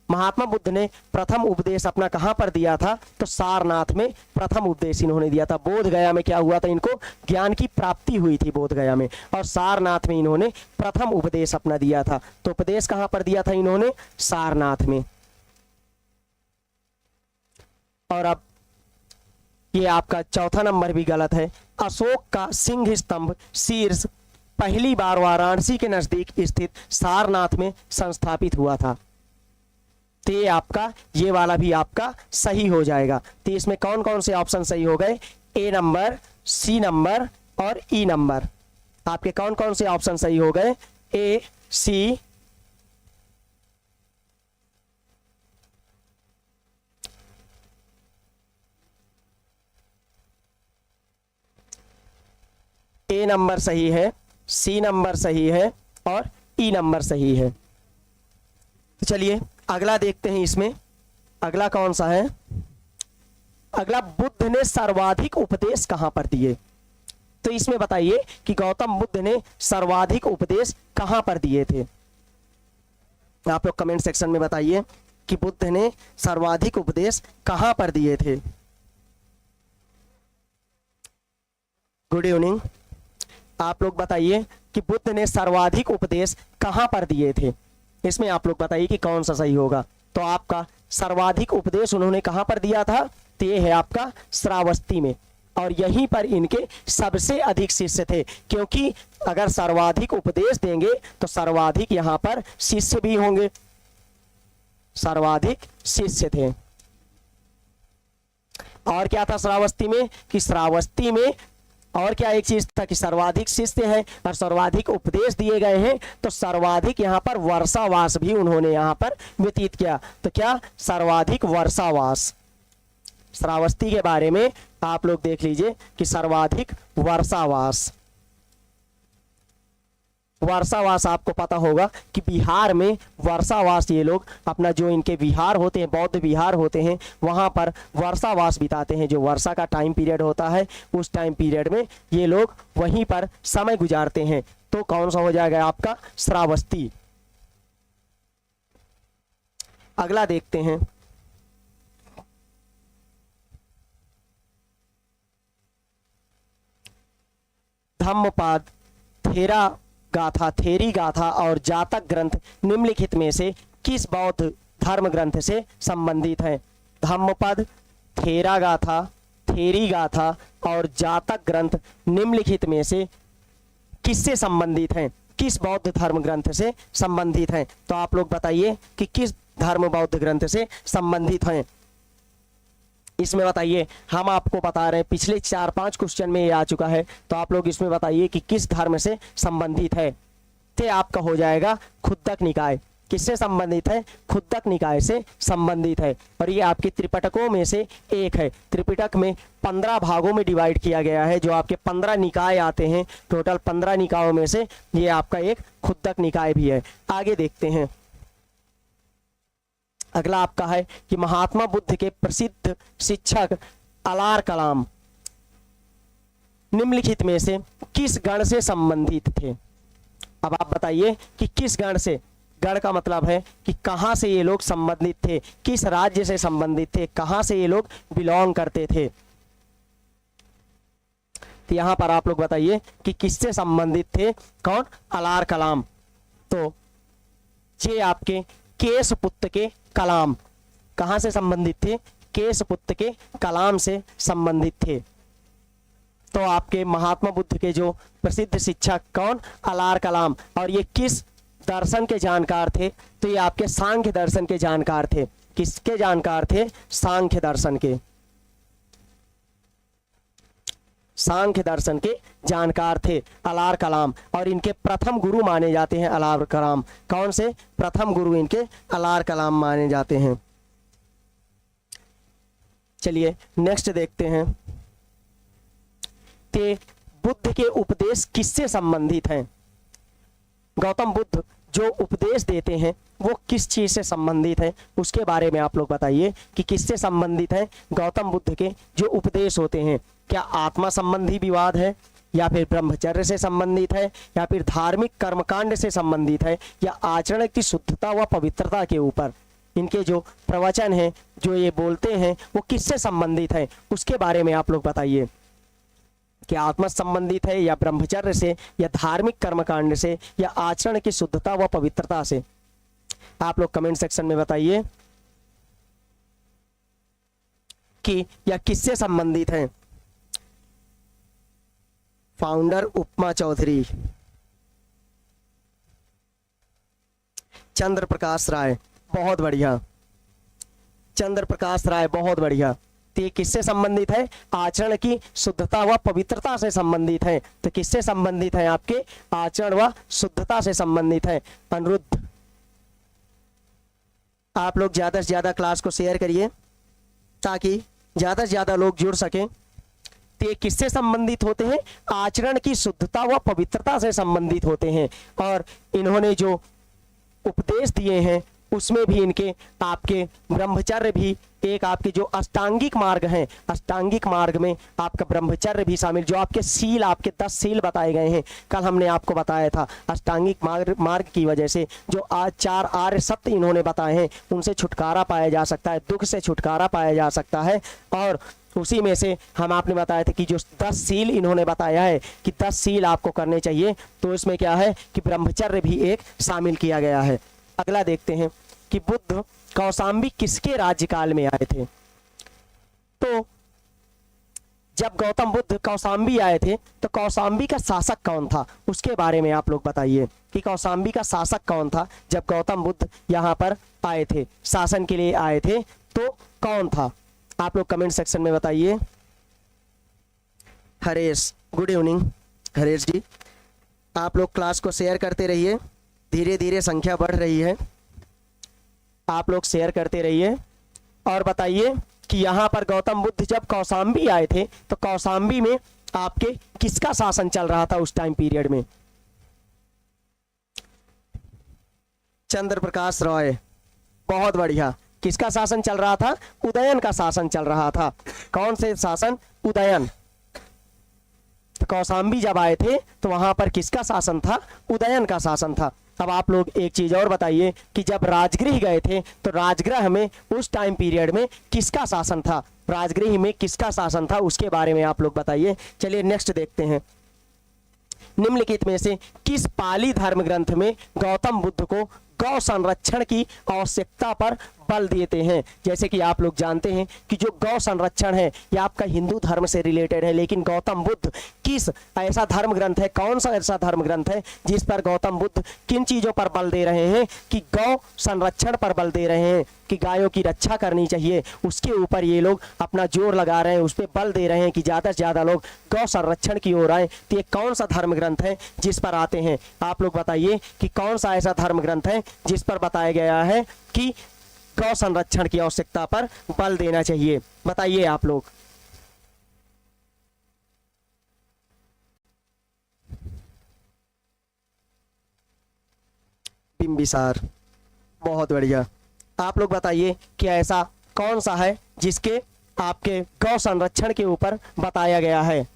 S1: महात्मा बुद्ध ने प्रथम उपदेश अपना कहां पर दिया था? तो सारनाथ में प्रथम उपदेश इन्होंने दिया था। बोधगया में क्या हुआ था? इनको ज्ञान की प्राप्ति हुई थी बोधगया में, और सारनाथ में इन्होंने प्रथम उपदेश अपना दिया था। तो उपदेश कहां पर दिया था इन्होंने? सारनाथ में। और अब ये आपका चौथा नंबर भी गलत है। अशोक का सिंह स्तंभ शीर्ष पहली बार वाराणसी के नजदीक स्थित सारनाथ में संस्थापित हुआ था। तो ये आपका, ये वाला भी आपका सही हो जाएगा। तो इसमें कौन कौन से ऑप्शन सही हो गए? ए नंबर, सी नंबर और ई नंबर। आपके कौन कौन से ऑप्शन सही हो गए? ए, सी, ए नंबर सही है, सी नंबर सही है और ई नंबर सही है। तो चलिए अगला देखते हैं। इसमें अगला कौन सा है? अगला, बुद्ध ने सर्वाधिक उपदेश कहां पर दिए? तो इसमें बताइए कि गौतम बुद्ध ने सर्वाधिक उपदेश कहां पर दिए थे? आप लोग कमेंट सेक्शन में बताइए कि बुद्ध ने सर्वाधिक उपदेश कहां पर दिए थे। Good evening. आप लोग बताइए कि बुद्ध ने सर्वाधिक उपदेश कहां पर दिए थे। इसमें आप लोग बताइए कि कौन सा सही होगा। तो आपका सर्वाधिक उपदेश उन्होंने कहां पर दिया था? तो ये है आपका श्रावस्ती में, और यहीं पर इनके सबसे अधिक शिष्य थे। क्योंकि अगर सर्वाधिक उपदेश देंगे तो सर्वाधिक यहां पर शिष्य भी होंगे। सर्वाधिक शिष्य थे। और क्या था श्रावस्ती में? कि श्रावस्ती में और क्या एक चीज था कि सर्वाधिक शिष्य है और सर्वाधिक उपदेश दिए गए हैं। तो सर्वाधिक यहाँ पर वर्षावास भी उन्होंने यहाँ पर व्यतीत किया। तो क्या? सर्वाधिक वर्षावास। श्रावस्ती के बारे में आप लोग देख लीजिए कि सर्वाधिक वर्षावास। वर्षावास आपको पता होगा कि बिहार में वर्षावास, ये लोग अपना जो इनके विहार होते हैं, बौद्ध विहार होते हैं, वहां पर वर्षावास बिताते हैं। जो वर्षा का टाइम पीरियड होता है, उस टाइम पीरियड में ये लोग वहीं पर समय गुजारते हैं। तो कौन सा हो जाएगा आपका? श्रावस्ती। अगला देखते हैं। धम्मपद, थेरा गाथा, थेरी गाथा और जातक ग्रंथ निम्नलिखित में से किस बौद्ध धर्म ग्रंथ से संबंधित है? धम्मपद, थेरा गाथा, थेरी गाथा और जातक ग्रंथ निम्नलिखित में से किससे संबंधित हैं? किस बौद्ध धर्म ग्रंथ से संबंधित हैं? तो आप लोग बताइए कि किस धर्म बौद्ध ग्रंथ से संबंधित हैं। इसमें बताइए, हम आपको बता रहे हैं, पिछले 4-5 क्वेश्चन में ये आ चुका है। तो आप लोग इसमें बताइए कि किस धर्म से संबंधित है। तो आपका हो जाएगा खुद्दक निकाय। किससे संबंधित है? खुद्दक निकाय से संबंधित है। और ये आपके त्रिपिटकों में से एक है। त्रिपिटक में 15 भागों में डिवाइड किया गया है, जो आपके 15 निकाय आते हैं। टोटल 15 निकायों में से ये आपका एक खुद्दक निकाय भी है। आगे देखते हैं, अगला आपका है कि महात्मा बुद्ध के प्रसिद्ध शिक्षक अलार कलाम निम्नलिखित में से किस गण से संबंधित थे? अब आप बताइए कि किस गण से। गण का मतलब है कि कहां से ये लोग संबंधित थे, किस राज्य से संबंधित थे, कहां से ये लोग बिलोंग करते थे। तो यहां पर आप लोग बताइए कि किससे संबंधित थे। कौन? अलार कलाम। तो ये आपके केशपुत्र के कलाम कहां से संबंधित थे? केशपुत्र के कलाम से संबंधित थे। तो आपके महात्मा बुद्ध के जो प्रसिद्ध शिक्षक कौन? अलार कलाम। और ये किस दर्शन के जानकार थे? तो ये आपके सांख्य दर्शन के जानकार थे। किसके जानकार थे? सांख्य दर्शन के। सांख्य दर्शन के जानकार थे अलार कलाम। और इनके प्रथम गुरु माने जाते हैं अलार कलाम। कौन से? प्रथम गुरु इनके अलार कलाम माने जाते हैं। चलिए नेक्स्ट देखते हैं, ते बुद्ध के उपदेश किससे संबंधित हैं? गौतम बुद्ध जो उपदेश देते हैं वो किस चीज से संबंधित है, उसके बारे में आप लोग बताइए कि किससे संबंधित है। गौतम बुद्ध के जो उपदेश होते हैं, क्या आत्मा संबंधी विवाद है, या फिर ब्रह्मचर्य से संबंधित है, या फिर धार्मिक कर्मकांड से संबंधित है, या आचरण की शुद्धता व पवित्रता के ऊपर इनके जो प्रवचन हैं, जो ये बोलते हैं, वो किससे संबंधित है, उसके बारे में आप लोग बताइए। क्या आत्मा संबंधित है, या ब्रह्मचर्य से, या धार्मिक कर्मकांड से, या आचरण की शुद्धता व पवित्रता से? आप लोग कमेंट सेक्शन में बताइए कि या किससे संबंधित है। फाउंडर उपमा चौधरी, चंद्र प्रकाश राय, बहुत बढ़िया। चंद्र प्रकाश राय, बहुत बढ़िया। तो ये किससे संबंधित है? आचरण की शुद्धता व पवित्रता से संबंधित है। तो किससे संबंधित है? आपके आचरण व शुद्धता से संबंधित है। अनिरुद्ध, आप लोग ज्यादा से ज्यादा क्लास को शेयर करिए ताकि ज्यादा से ज्यादा लोग जुड़ सकें। तो ये किससे संबंधित होते हैं? आचरण की शुद्धता व पवित्रता से संबंधित होते हैं। और इन्होंने जो उपदेश दिए हैं उसमें भी इनके आपके ब्रह्मचर्य भी एक आपके जो अष्टांगिक मार्ग हैं, अष्टांगिक मार्ग में आपका ब्रह्मचर्य भी शामिल, जो आपके सील, आपके 10 सील बताए गए हैं। कल हमने आपको बताया था अष्टांगिक मार्ग की वजह से जो आज 4 आर्य सत्य इन्होंने बताए हैं, उनसे छुटकारा पाया जा सकता है, दुख से छुटकारा पाया जा सकता है। और उसी में से हम आपने बताया था कि जो 10 सील इन्होंने बताया है कि 10 सील आपको करने चाहिए, तो इसमें क्या है कि ब्रह्मचर्य भी एक शामिल किया गया है। अगला देखते हैं कि बुद्ध कौशाम्बी किसके राज्यकाल में आए थे। तो जब गौतम बुद्ध कौशाम्बी आए थे तो कौशाम्बी का शासक कौन था, उसके बारे में आप लोग बताइए कि कौशाम्बी का शासक कौन था जब गौतम बुद्ध यहाँ पर आए थे, शासन के लिए आए थे, तो कौन था? आप लोग कमेंट सेक्शन में बताइए। हरेश, गुड इवनिंग हरेश जी। आप लोग क्लास को शेयर करते रहिए, धीरे धीरे संख्या बढ़ रही है, आप लोग शेयर करते रहिए। और बताइए कि यहाँ पर गौतम बुद्ध जब कौशाम्बी आए थे तो कौशाम्बी में आपके किसका शासन चल रहा था उस टाइम पीरियड में? चंद्र प्रकाश रॉय, बहुत बढ़िया। किसका शासन चल रहा था? उदयन का शासन चल रहा था। कौन से शासन? उदयन। तो कौशाम्बी जब आए थे तो वहां पर किसका शासन था? उदयन का शासन था। अब आप लोग एक चीज और बताइए कि जब राजगृह गए थे तो राजगृह में उस टाइम पीरियड में किसका शासन था? राजगृह में किसका शासन था उसके बारे में आप लोग बताइए। चलिए नेक्स्ट देखते हैं, निम्नलिखित में से किस पाली धर्म ग्रंथ में गौतम बुद्ध को गौ संरक्षण की आवश्यकता पर बल देते हैं। जैसे कि आप लोग जानते हैं कि जो गौ संरक्षण है ये आपका हिंदू धर्म से रिलेटेड है, लेकिन गौतम बुद्ध किस ऐसा धर्म ग्रंथ है, कौन सा ऐसा धर्म ग्रंथ है जिस पर गौतम बुद्ध किन चीज़ों पर बल दे रहे हैं कि गौ संरक्षण पर बल दे रहे हैं कि गायों की रक्षा करनी चाहिए, उसके ऊपर ये लोग अपना जोर लगा रहे हैं, उस पर बल दे रहे हैं कि ज़्यादा से ज़्यादा लोग गौ संरक्षण की ओर आए। तो ये कौन सा धर्म ग्रंथ है जिस पर आते हैं? आप लोग बताइए कि कौन सा ऐसा धर्म ग्रंथ है जिस पर बताया गया है कि गौ संरक्षण की आवश्यकता पर बल देना चाहिए? बताइए आप लोग। बिंबिसार, बहुत बढ़िया। आप लोग बताइए कि ऐसा कौन सा है जिसके आपके गौ संरक्षण के ऊपर बताया गया है?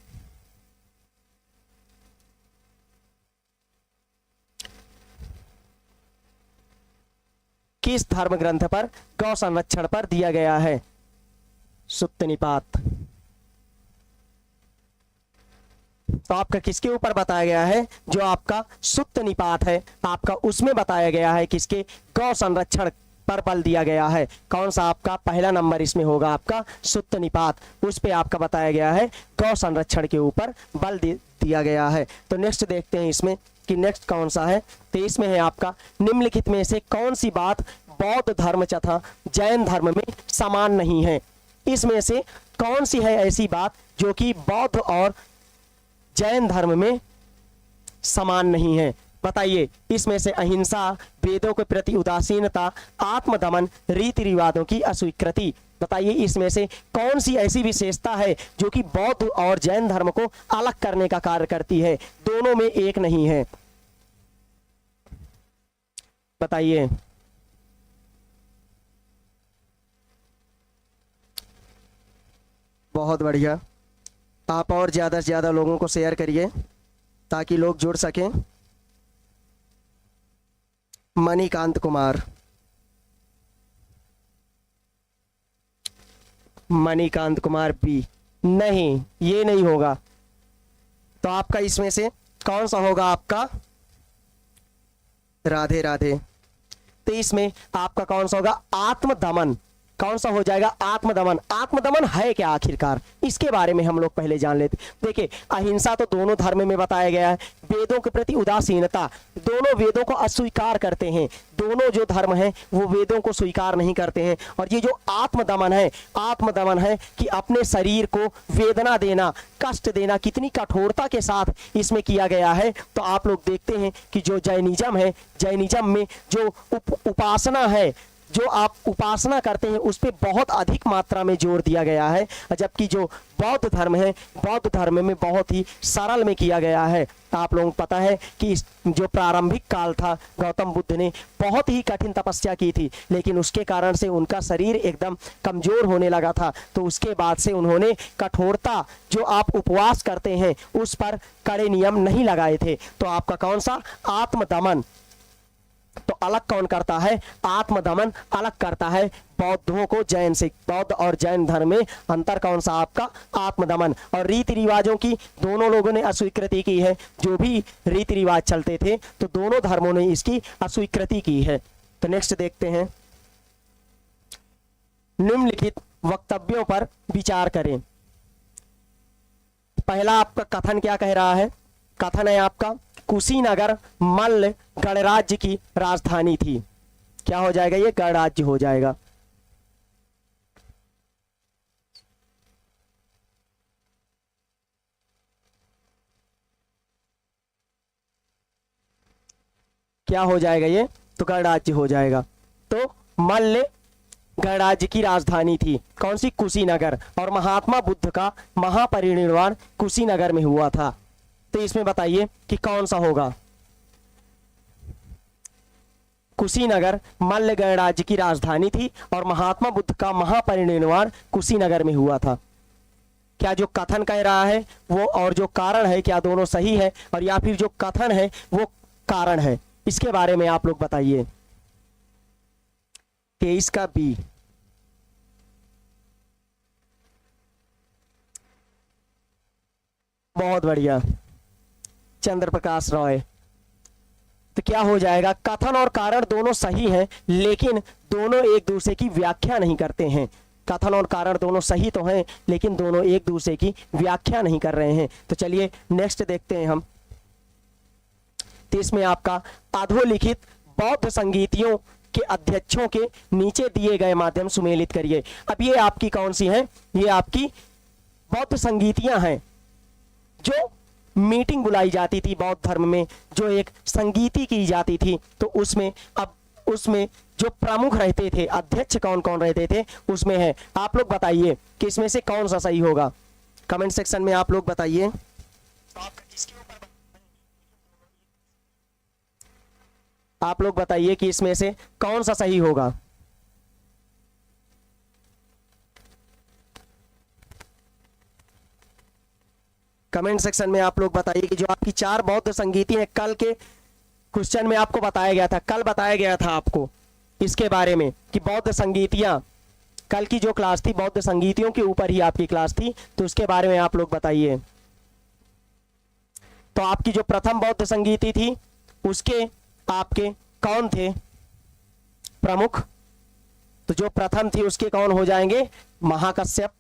S1: किस धर्म ग्रंथ पर गौ संरक्षण पर दिया गया है? सुत्त निपात। तो आपका किसके ऊपर बताया गया है? जो आपका सुत्त निपात है आपका, उसमें बताया गया है किसके? गौ संरक्षण पर बल दिया गया है। कौन सा आपका पहला नंबर इसमें होगा? आपका सुत्त निपात, उस पे आपका बताया गया है गौ संरक्षण के ऊपर बल दिया गया है। तो नेक्स्ट देखते हैं इसमें कि नेक्स्ट कौन सा है। तो इसमें है आपका निम्नलिखित में से कौन सी बात बौद्ध धर्म तथा जैन धर्म में समान नहीं है? इसमें से कौन सी है ऐसी बात जो कि बौद्ध और जैन धर्म में समान नहीं है? बताइए। इसमें से अहिंसा, वेदों के प्रति उदासीनता, आत्मदमन, रीति रिवाजों की अस्वीकृति। बताइए इसमें से कौन सी ऐसी विशेषता है जो कि बौद्ध और जैन धर्म को अलग करने का कार्य करती है? दोनों में एक नहीं है। बताइए। बहुत बढ़िया। आप और ज़्यादा से ज़्यादा लोगों को शेयर करिए ताकि लोग जुड़ सकें। मणिकांत कुमार, मणिकांत कुमार बी, नहीं ये नहीं होगा। तो आपका इसमें से कौन सा होगा? आपका राधे राधे। तो इसमें आपका कौन सा होगा? आत्मदमन। कौन सा हो जाएगा? आत्मदमन। आत्मदमन है क्या आखिरकार? इसके बारे में हम लोग पहले जान लेते। देखिए, अहिंसा तो दोनों धर्म में बताया गया है। वेदों के प्रति उदासीनता, दोनों वेदों को अस्वीकार करते हैं। दोनों जो धर्म हैं वो वेदों को स्वीकार नहीं करते हैं। और ये जो आत्मदमन है, आत्मदमन है कि अपने शरीर को वेदना देना, कष्ट देना, कितनी कठोरता के साथ इसमें किया गया है। तो आप लोग देखते हैं कि जो जैनिज्म है, जैनिज्म में जो उपासना है, जो आप उपासना करते हैं उस पर बहुत अधिक मात्रा में जोर दिया गया है, जबकि जो बौद्ध धर्म है, बौद्ध धर्म में बहुत ही सरल में किया गया है। आप लोगों को पता है कि जो प्रारंभिक काल था, गौतम बुद्ध ने बहुत ही कठिन तपस्या की थी, लेकिन उसके कारण से उनका शरीर एकदम कमज़ोर होने लगा था। तो उसके बाद से उन्होंने कठोरता, जो आप उपवास करते हैं उस पर कड़े नियम नहीं लगाए थे। तो आपका कौन सा? आत्मदमन। तो अलग कौन करता है? आत्मदमन अलग करता है बौद्धों को जैन से। बौद्ध और जैन धर्म में अंतर कौन सा? आपका आत्मदमन। और रीति रिवाजों की दोनों लोगों ने अस्वीकृति की है। जो भी रीति रिवाज चलते थे तो दोनों धर्मों ने इसकी अस्वीकृति की है। तो नेक्स्ट देखते हैं, निम्नलिखित वक्तव्यों पर विचार करें। पहला आपका कथन क्या कह रहा है? कथन है आपका कुशीनगर मल्ल गणराज्य की राजधानी थी। क्या हो जाएगा? ये गणराज्य हो जाएगा। क्या हो जाएगा? ये तो गणराज्य हो जाएगा। तो मल्ल गणराज्य की राजधानी थी। कौन सी? कुशीनगर। और महात्मा बुद्ध का महापरिनिर्वाण कुशीनगर में हुआ था। तो इसमें बताइए कि कौन सा होगा? कुशीनगर मल्ल गणराज्य की राजधानी थी और महात्मा बुद्ध का महापरिनिर्वाण कुशीनगर में हुआ था। क्या जो कथन कह रहा है वो और जो कारण है, क्या दोनों सही है? और या फिर जो कथन है वो कारण है? इसके बारे में आप लोग बताइए। 23 का बी। बहुत बढ़िया। चंद्र प्रकाश रॉय, तो क्या हो जाएगा, कथन और कारण दोनों सही हैं लेकिन दोनों एक दूसरे की व्याख्या नहीं करते हैं। कथन और कारण दोनों सही तो हैं लेकिन दोनों एक दूसरे की व्याख्या नहीं कर रहे हैं। तो चलिए नेक्स्ट देखते हैं हम। तो इसमें आपका अधोलिखित बौद्ध संगीतियों के अध्यक्षों के नीचे दिए गए माध्यम सुमेलित करिए। अब ये आपकी कौन सी हैं, ये आपकी बौद्ध संगीतियां हैं जो मीटिंग बुलाई जाती थी बौद्ध धर्म में, जो एक संगीति की जाती थी। तो उसमें अब उसमें जो प्रमुख रहते थे, अध्यक्ष कौन कौन रहते थे उसमें है। आप लोग बताइए कि इसमें से कौन सा सही होगा, कमेंट सेक्शन में आप लोग बताइए। आप लोग बताइए कि इसमें से कौन सा सही होगा। कमेंट सेक्शन में आप लोग बताइए कि जो आपकी 4 बौद्ध संगीति हैं, कल के क्वेश्चन में आपको बताया गया था, कल बताया गया था आपको इसके बारे में कि बौद्ध संगीतियां, कल की जो क्लास थी बौद्ध संगीतियों के ऊपर ही आपकी क्लास थी, तो उसके बारे में आप लोग बताइए। तो आपकी जो प्रथम बौद्ध संगीति थी उसके आपके कौन थे प्रमुख, तो जो प्रथम थी उसके कौन हो जाएंगे, महाकश्यप।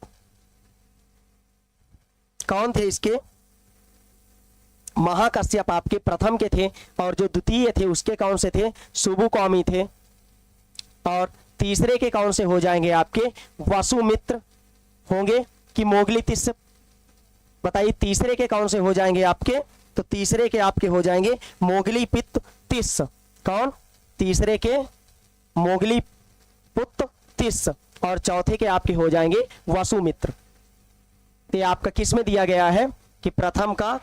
S1: कौन थे इसके, महाकश्यप आपके प्रथम के थे। और जो द्वितीय थे उसके कौन से थे, सुबुकौमी थे। और तीसरे के कौन से हो जाएंगे आपके, वसुमित्र होंगे कि मोगलीतिस, बताइए तीसरे के कौन से हो जाएंगे आपके, तो तीसरे के आपके हो जाएंगे मोगलीपित्तिस। कौन, तीसरे के मोगलीपुत्तिस और चौथे के आपके हो जाएंगे वसुमित्र। ये आपका किस में दिया गया है कि प्रथम का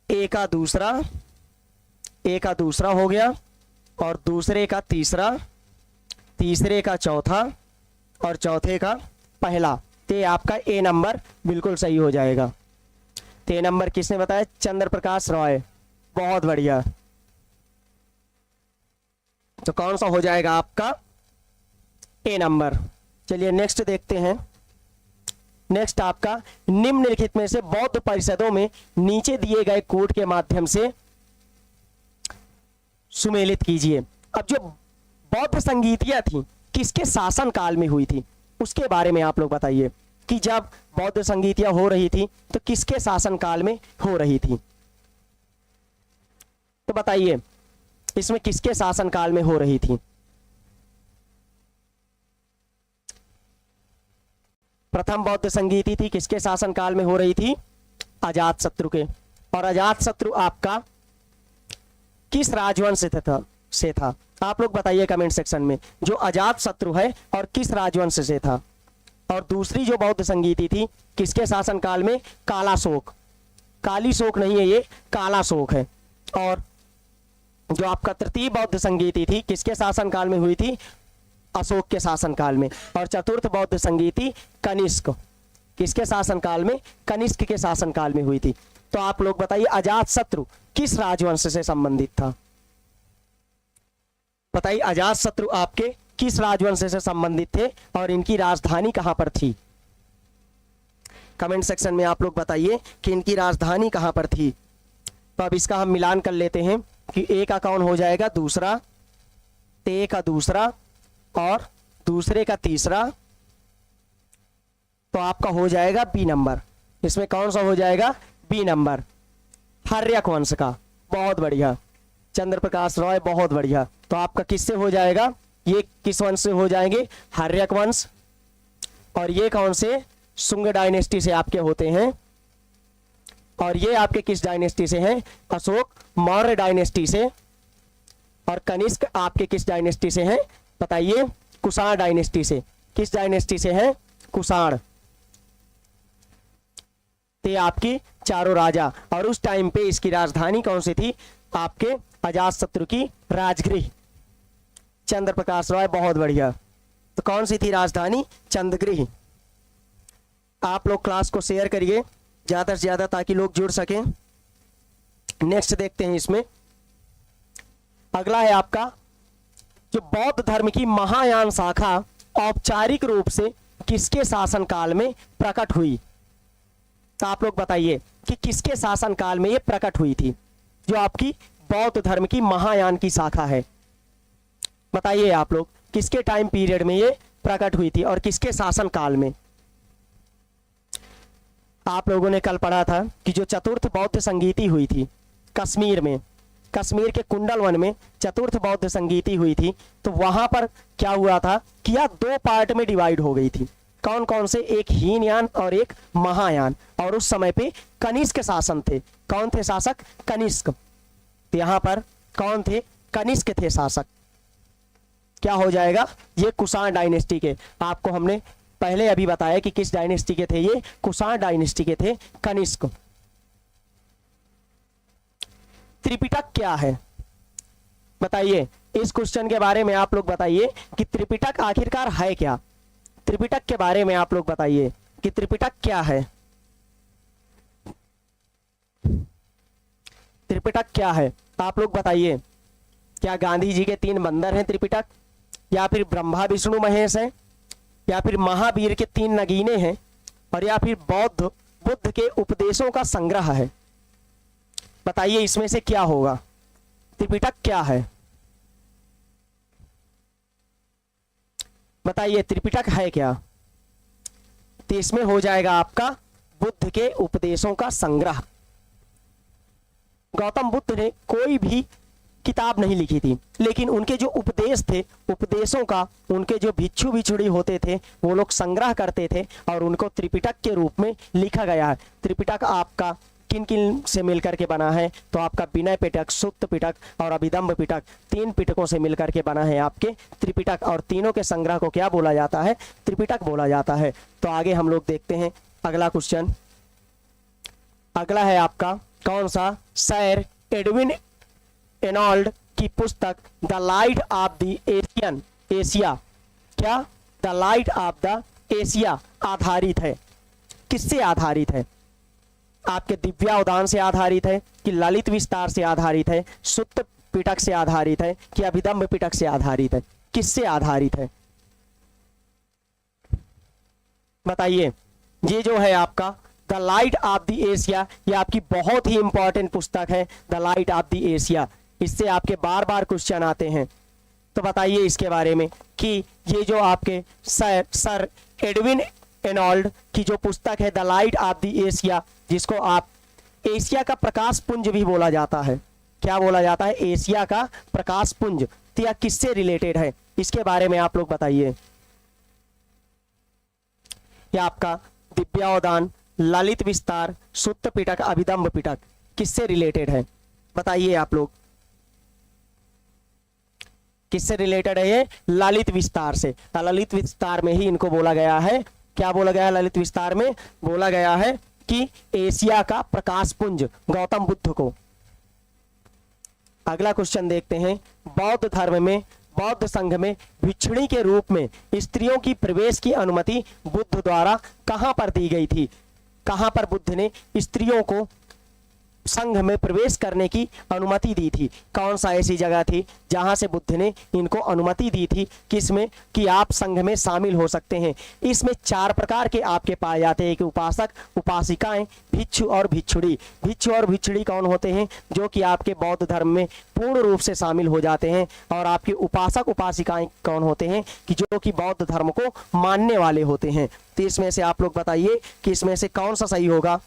S1: ए का दूसरा हो गया और दूसरे का तीसरा, तीसरे का चौथा और चौथे का पहला। ते आपका ए नंबर बिल्कुल सही हो जाएगा। ते नंबर किसने बताया, चंद्र प्रकाश रॉय, बहुत बढ़िया। तो कौन सा हो जाएगा आपका, ए नंबर। चलिए नेक्स्ट देखते हैं। नेक्स्ट आपका निम्नलिखित में से बौद्ध परिषदों में नीचे दिए गए कोड के माध्यम से सुमेलित कीजिए। अब जो बौद्ध संगीतियां थी किसके शासन काल में हुई थी उसके बारे में आप लोग बताइए कि जब बौद्ध संगीतियां हो रही थी तो किसके शासन काल में हो रही थी। तो बताइए इसमें किसके शासन काल में हो रही थी। प्रथम बौद्ध संगीति थी किसके शासन काल में हो रही थी, अजातशत्रु के। और अजातशत्रु आपका किस राजवंश से था आप लोग बताइए कमेंट सेक्शन में, जो अजातशत्रु है और किस राजवंश से था। और दूसरी जो बौद्ध संगीति थी किसके शासन काल में, कालाशोक, काली शोक नहीं है ये, कालाशोक है। और जो आपका तृतीय बौद्ध संगीति थी किसके शासन काल में हुई थी, अशोक के शासन काल में। और चतुर्थ बौद्ध संगीति कनिष्क, किसके शासन काल में, कनिष्क के शासन काल में हुई थी। तो आप लोग बताइए अजातशत्रु किस राजवंश से संबंधित था, बताइए अजातशत्रु आपके किस राजवंश से संबंधित थे और इनकी राजधानी कहां पर थी। कमेंट सेक्शन में आप लोग बताइए कि इनकी राजधानी कहां पर थी। तो अब इसका हम मिलान कर लेते हैं कि ए का कौन हो जाएगा, दूसरा, ए का दूसरा और दूसरे का तीसरा, तो आपका हो जाएगा बी नंबर। इसमें कौन सा हो जाएगा, बी नंबर, हर्यक वंश का। बहुत बढ़िया चंद्र प्रकाश रॉय, बहुत बढ़िया। तो आपका किससे हो जाएगा, ये किस वंश से हो जाएंगे, हर्यक वंश। और ये कौन से, शुंग डायनेस्टी से आपके होते हैं। और ये आपके किस डायनेस्टी से हैं, अशोक मौर्य डायनेस्टी से। और कनिष्क आपके किस डायनेस्टी से हैं, बताइए, कुषाण डायनेस्टी से। किस डायनेस्टी से हैं, कुषाण। ये आपकी चारों राजा। और उस टाइम पे इसकी राजधानी कौन सी थी, आपके अजातशत्रु की राजगृह। चंद्र प्रकाश रॉय, बहुत बढ़िया। तो कौन सी थी राजधानी, चंद्रगृह। आप लोग क्लास को शेयर करिए ज्यादा से ज्यादा ताकि लोग जुड़ सकें। नेक्स्ट देखते हैं इसमें। अगला है आपका जो बौद्ध धर्म की महायान शाखा औपचारिक रूप से किसके शासन काल में प्रकट हुई। तो आप लोग बताइए कि किसके शासन काल में ये प्रकट हुई थी। जो आपकी बौद्ध धर्म की महायान की शाखा है। बताइए आप लोग किसके टाइम पीरियड में ये प्रकट हुई थी और किसके शासन काल में। आप लोगों ने कल पढ़ा था कि जो चतुर्थ बौद्ध संगीति हुई थी कश्मीर में, कश्मीर के कुंडल वन में चतुर्थ बौद्ध संगीति हुई थी, तो वहां पर क्या हुआ था कि यह दो पार्ट में डिवाइड हो गई थी। कौन कौन से? एक हीनयान और एक महायान। और उस समय पे कनिष्क शासन थे। कौन थे शासक? कनिष्क। तो यहां पर कौन थे? कनिष्क थे शासक। क्या हो जाएगा? ये कुषाण डायनेस्टी के, आपको हमने पहले अभी बताया कि किस डायनेस्टी के थे ये, कुषाण डायनेस्टी के थे कनिष्क। त्रिपिटक क्या है बताइए, इस क्वेश्चन के बारे में आप लोग बताइए कि त्रिपिटक आखिरकार है क्या। त्रिपिटक के बारे में आप लोग बताइए कि त्रिपिटक क्या है। त्रिपिटक क्या है आप लोग बताइए। क्या गांधी जी के 3 बंदर हैं त्रिपिटक, या फिर ब्रह्मा विष्णु महेश है, या फिर महावीर के 3 नगीने हैं, और या फिर बुद्ध के उपदेशों का संग्रह है। बताइए इसमें से क्या होगा। त्रिपिटक क्या है बताइए, त्रिपिटक है क्या। तो इसमें हो जाएगा आपका बुद्ध के उपदेशों का संग्रह। गौतम बुद्ध ने कोई भी किताब नहीं लिखी थी, लेकिन उनके जो उपदेश थे, उपदेशों का उनके जो भिक्षु भिक्षुड़ी होते थे वो लोग संग्रह करते थे और उनको त्रिपिटक के रूप में लिखा गया है। त्रिपिटक आपका किन किन से मिलकर के बना है? तो आपका विनय पिटक, सुत्त पिटक और अभिधम्म पिटक, 3 पिटकों से मिलकर के बना है आपके त्रिपिटक। और तीनों के संग्रह को क्या बोला जाता है? त्रिपिटक बोला जाता है। तो आगे हम लोग देखते हैं अगला क्वेश्चन। अगला है आपका कौन सा? सर एडविन एनॉल्ड की पुस्तक the light of the Asian Asia, क्या the light of the Asia आधारित है? किससे आधारित है? आपके दिव्यावदान से आधारित है कि ललित विस्तार से आधारित है, सुत्त पिटक से आधारित है कि अभिधम्म पिटक से आधारित है? किससे आधारित है बताइए। ये जो है आपका the light of the Asia, ये आपकी बहुत ही इंपॉर्टेंट पुस्तक है the light of the Asia. इससे आपके बार बार क्वेश्चन आते हैं। तो बताइए इसके बारे में कि ये जो आपके सर एडविन एनॉल्ड की जो पुस्तक है the light of the Asia, जिसको आप एशिया का प्रकाश पुंज भी बोला जाता है। क्या बोला जाता है? एशिया का प्रकाश पुंज। तो यह किससे रिलेटेड है इसके बारे में आप लोग बताइए। यह आपका दिव्यावदान, ललित विस्तार, सुत्त पिटक, अभिधम्म पिटक किससे रिलेटेड है बताइए आप लोग। किससे रिलेटेड है ये? ललित विस्तार से। ललित विस्तार में ही इनको बोला गया है। क्या बोला गया है? ललित विस्तार में बोला गया है कि एशिया का प्रकाश पुंज गौतम बुद्ध को। अगला क्वेश्चन देखते हैं। बौद्ध धर्म में, बौद्ध संघ में भिक्षुणी के रूप में स्त्रियों की प्रवेश की अनुमति बुद्ध द्वारा कहां पर दी गई थी? कहां पर बुद्ध ने स्त्रियों को संघ में प्रवेश करने की अनुमति दी थी? कौन सा ऐसी जगह थी जहां से बुद्ध ने इनको अनुमति दी थी किसमें कि आप संघ में शामिल हो सकते हैं? इसमें 4 प्रकार के आपके पाए जाते हैं कि उपासक, उपासिकाएं, भिक्षु और भिक्षुड़ी। भिक्षु और भिक्षुड़ी कौन होते हैं? जो कि आपके बौद्ध धर्म में पूर्ण रूप से शामिल हो जाते हैं। और आपके उपासक उपासिकाएं कौन होते हैं? कि जो कि बौद्ध धर्म को मानने वाले होते हैं। तो इसमें से आप लोग बताइए कि इसमें से कौन सा सही होगा।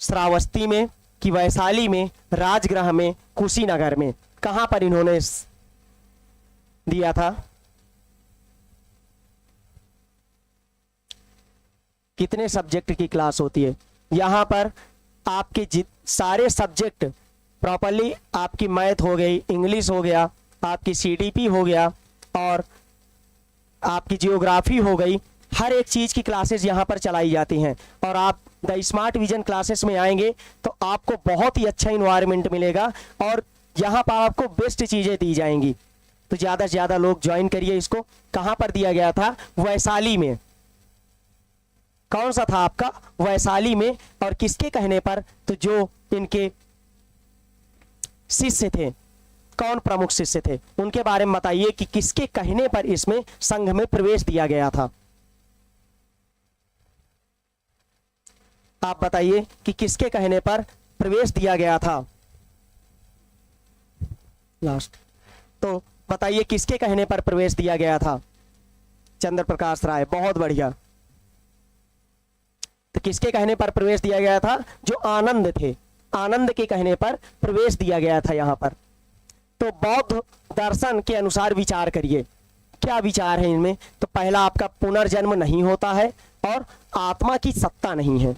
S1: श्रावस्ती में कि वैशाली में, राजगृह में, कुशीनगर में, कहां पर इन्होंने दिया था? कितने सब्जेक्ट की क्लास होती है यहां पर? आपके सारे सब्जेक्ट प्रॉपरली, आपकी मैथ हो गई, इंग्लिश हो गया, आपकी सीडीपी हो गया और आपकी जियोग्राफी हो गई, हर एक चीज की क्लासेस यहां पर चलाई जाती हैं। और आप द स्मार्ट विजन क्लासेस में आएंगे तो आपको बहुत ही अच्छा इन्वायरमेंट मिलेगा और यहाँ पर आपको बेस्ट चीजें दी जाएंगी। तो ज्यादा से ज्यादा लोग ज्वाइन करिए इसको। कहां पर दिया गया था? वैशाली में। कौन सा था आपका? वैशाली में। और किसके कहने पर? तो जो इनके शिष्य थे, कौन प्रमुख शिष्य थे उनके बारे में बताइए कि किसके कहने पर इसमें संघ में प्रवेश दिया गया था। आप बताइए कि किसके कहने पर प्रवेश दिया गया था। लास्ट। तो बताइए किसके कहने पर प्रवेश दिया गया था? चंद्र प्रकाश राय, बहुत बढ़िया। तो किसके कहने पर प्रवेश दिया गया था? जो आनंद थे, आनंद के कहने पर प्रवेश दिया गया था यहाँ पर। तो बौद्ध दर्शन के अनुसार विचार करिए, क्या विचार है इनमें? तो पहला आपका पुनर्जन्म नहीं होता है और आत्मा की सत्ता नहीं है।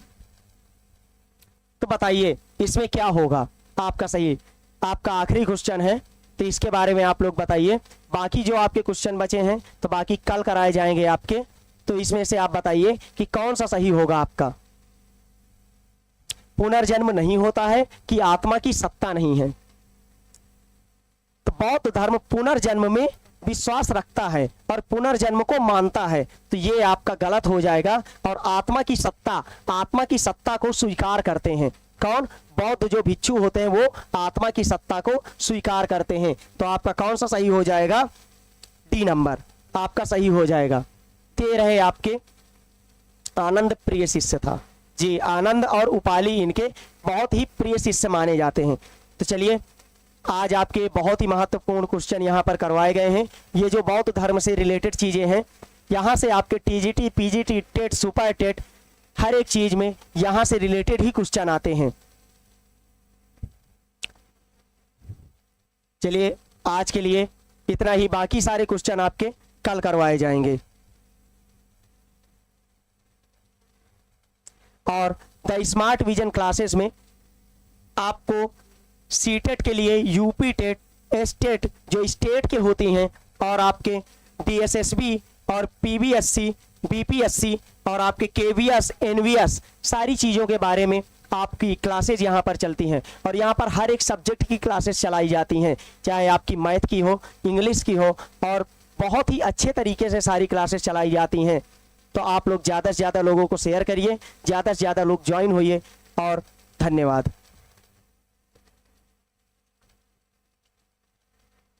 S1: तो बताइए इसमें क्या होगा आपका सही? आपका आखिरी क्वेश्चन है, तो इसके बारे में आप लोग बताइए। बाकी जो आपके क्वेश्चन बचे हैं तो बाकी कल कराए जाएंगे आपके। तो इसमें से आप बताइए कि कौन सा सही होगा आपका? पुनर्जन्म नहीं होता है कि आत्मा की सत्ता नहीं है? तो बौद्ध धर्म पुनर्जन्म में विश्वास रखता है और पुनर्जन्म को मानता है, तो ये आपका गलत हो जाएगा। और आत्मा की सत्ता को स्वीकार करते हैं। कौन? बौद्ध जो भिक्षु होते हैं वो आत्मा की सत्ता को स्वीकार करते हैं। तो आपका कौन सा सही हो जाएगा? डी नंबर आपका सही हो जाएगा। ते रहे आपके आनंद प्रिय शिष्य था जी। आनंद और उपाली इनके बहुत ही प्रिय शिष्य माने जाते हैं। तो चलिए आज आपके बहुत ही महत्वपूर्ण क्वेश्चन यहाँ पर करवाए गए हैं। ये जो बौद्ध धर्म से रिलेटेड चीज़ें हैं, यहाँ से आपके TGT, PGT, TET, super TET, हर एक चीज़ में यहाँ से रिलेटेड ही क्वेश्चन आते हैं। चलिए आज के लिए इतना ही, बाकी सारे क्वेश्चन आपके कल करवाए जाएंगे। और द स्मार्ट विजन क्लासेस में आपको सीटेट के लिए यूपी टेट, एस्टेट जो स्टेट के होती हैं, और आपके डीएसएसबी और पीबीएससी, बीपीएससी और आपके केवीएस, एनवीएस, सारी चीज़ों के बारे में आपकी क्लासेज यहाँ पर चलती हैं। और यहाँ पर हर एक सब्जेक्ट की क्लासेस चलाई जाती हैं, चाहे आपकी मैथ की हो, इंग्लिश की हो, और बहुत ही अच्छे तरीके से सारी क्लासेस चलाई जाती हैं। तो आप लोग ज़्यादा से ज़्यादा लोगों को शेयर करिए, ज़्यादा से ज़्यादा लोग ज्वाइन होइए, और धन्यवाद।